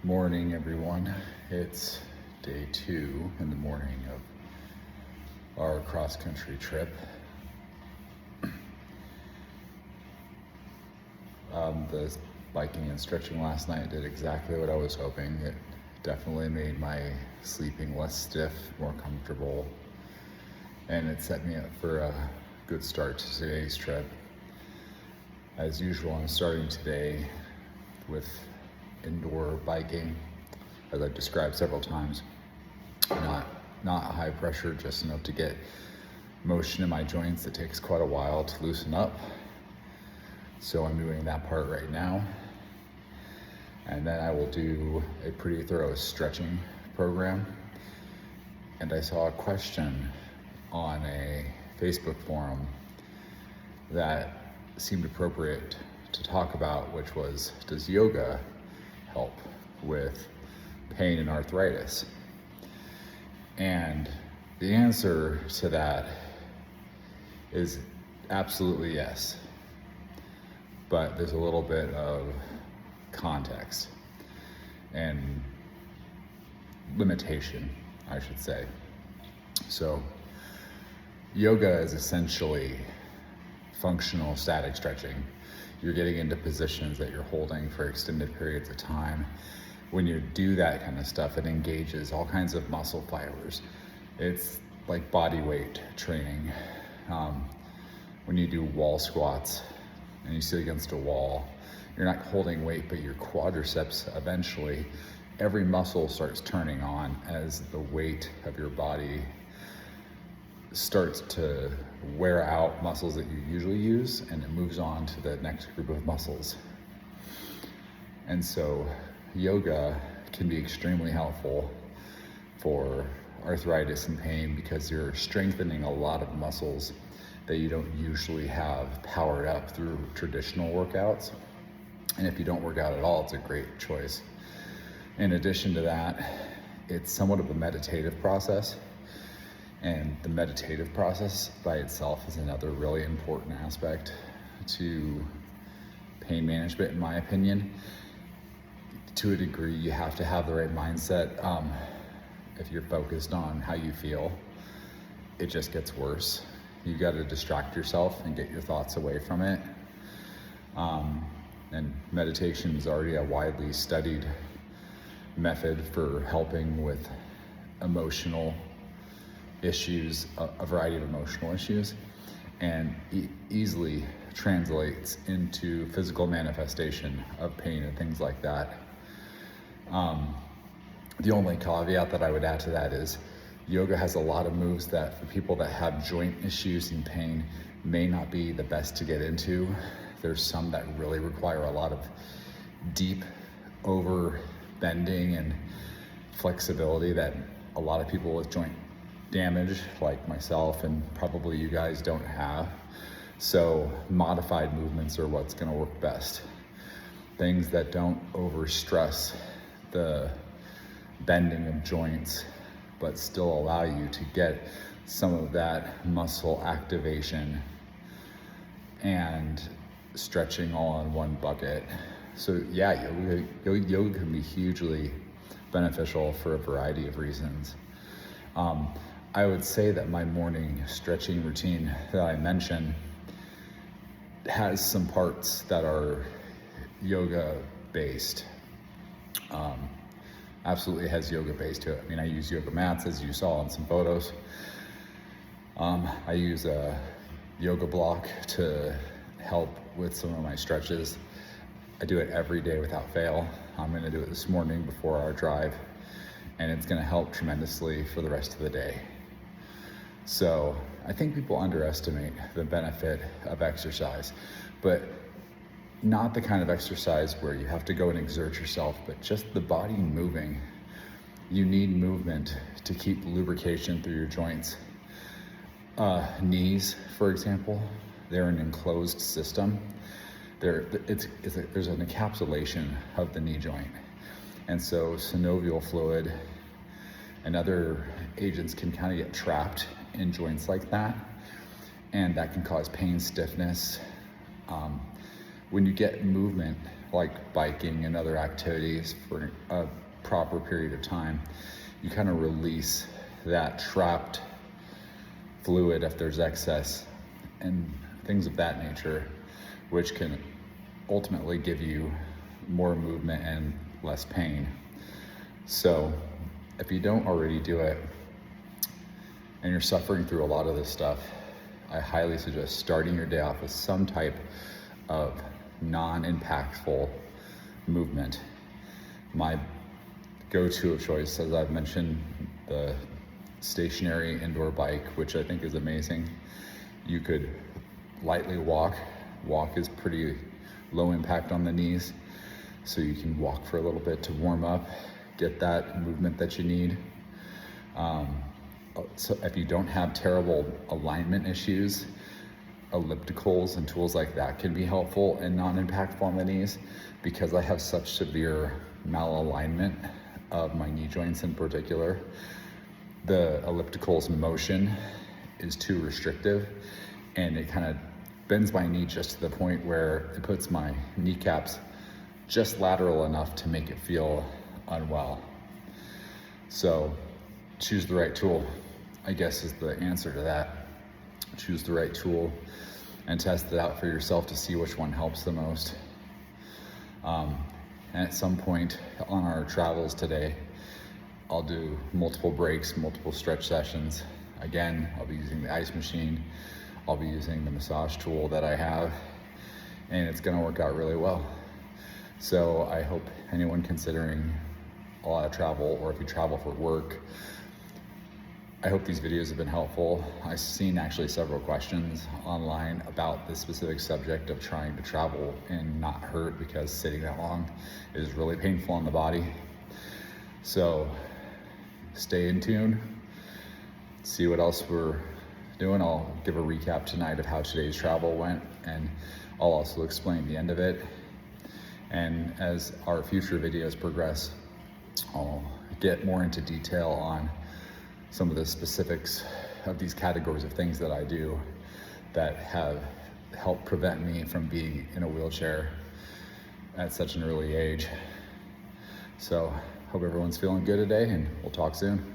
Morning, everyone. It's day 2 in the morning of our cross-country trip. The biking and stretching last night did exactly what I was hoping. It definitely made my sleeping less stiff, more comfortable, and it set me up for a good start to today's trip. As usual, I'm starting today with indoor biking, as I've described several times. Not high pressure, just enough to get motion in my joints. It takes quite a while to loosen up. So I'm doing that part right now. And then I will do a pretty thorough stretching program. And I saw a question on a Facebook forum that seemed appropriate to talk about, which was, does yoga help with pain and arthritis? And the answer to that is absolutely yes. But there's a little bit of context and limitation, I should say. So yoga is essentially functional static stretching. You're getting into positions that you're holding for extended periods of time. When you do that kind of stuff, it engages all kinds of muscle fibers. It's like body weight training. When you do wall squats and you sit against a wall, you're not holding weight, but your quadriceps, eventually, every muscle starts turning on as the weight of your body starts to wear out muscles that you usually use, and it moves on to the next group of muscles. And so yoga can be extremely helpful for arthritis and pain because you're strengthening a lot of muscles that you don't usually have powered up through traditional workouts. And if you don't work out at all, it's a great choice. In addition to that, it's somewhat of a meditative process. And the meditative process by itself is another really important aspect to pain management, in my opinion. To a degree, you have to have the right mindset. If you're focused on how you feel, it just gets worse. You got to distract yourself and get your thoughts away from it. And meditation is already a widely studied method for helping with emotional issues, a variety of emotional issues, and easily translates into physical manifestation of pain and things like that. The only caveat that I would add to that is yoga has a lot of moves that for people that have joint issues and pain may not be the best to get into. There's some that really require a lot of deep over bending and flexibility that a lot of people with joint damage, like myself and probably you guys, don't have. So modified movements are what's going to work best. Things that don't overstress the bending of joints, but still allow you to get some of that muscle activation and stretching all in one bucket. So yeah, yoga can be hugely beneficial for a variety of reasons. I would say that my morning stretching routine that I mentioned has some parts that are yoga based. Absolutely has yoga base to it. I mean, I use yoga mats, as you saw in some photos. I use a yoga block to help with some of my stretches. I do it every day without fail. I'm gonna do it this morning before our drive, and it's gonna help tremendously for the rest of the day. So I think people underestimate the benefit of exercise, but not the kind of exercise where you have to go and exert yourself, but just the body moving. You need movement to keep lubrication through your joints. Knees, for example, they're an enclosed system. There's an encapsulation of the knee joint. And so synovial fluid and other agents can kind of get trapped in joints like that. And that can cause pain, stiffness. When you get movement like biking and other activities for a proper period of time, you kind of release that trapped fluid if there's excess and things of that nature, which can ultimately give you more movement and less pain. So if you don't already do it and you're suffering through a lot of this stuff, I highly suggest starting your day off with some type of non-impactful movement. My go-to of choice, as I've mentioned, the stationary indoor bike, which I think is amazing. You could lightly walk. Walk is pretty low impact on the knees, so you can walk for a little bit to warm up, get that movement that you need. So if you don't have terrible alignment issues, ellipticals and tools like that can be helpful and non-impactful on the knees, because I have such severe malalignment of my knee joints in particular. The elliptical's motion is too restrictive, and it kind of bends my knee just to the point where it puts my kneecaps just lateral enough to make it feel unwell. So choose the right tool, I guess, is the answer to that. Choose the right tool and test it out for yourself to see which one helps the most. And at some point on our travels today, I'll do multiple breaks, multiple stretch sessions. Again, I'll be using the ice machine. I'll be using the massage tool that I have, and it's gonna work out really well. So I hope anyone considering a lot of travel, or if you travel for work, I hope these videos have been helpful. I've seen actually several questions online about this specific subject of trying to travel and not hurt, because sitting that long is really painful on the body. So stay in tune, see what else we're doing. I'll give a recap tonight of how today's travel went, and I'll also explain the end of it. And as our future videos progress, I'll get more into detail on some of the specifics of these categories of things that I do that have helped prevent me from being in a wheelchair at such an early age. So hope everyone's feeling good today, and we'll talk soon.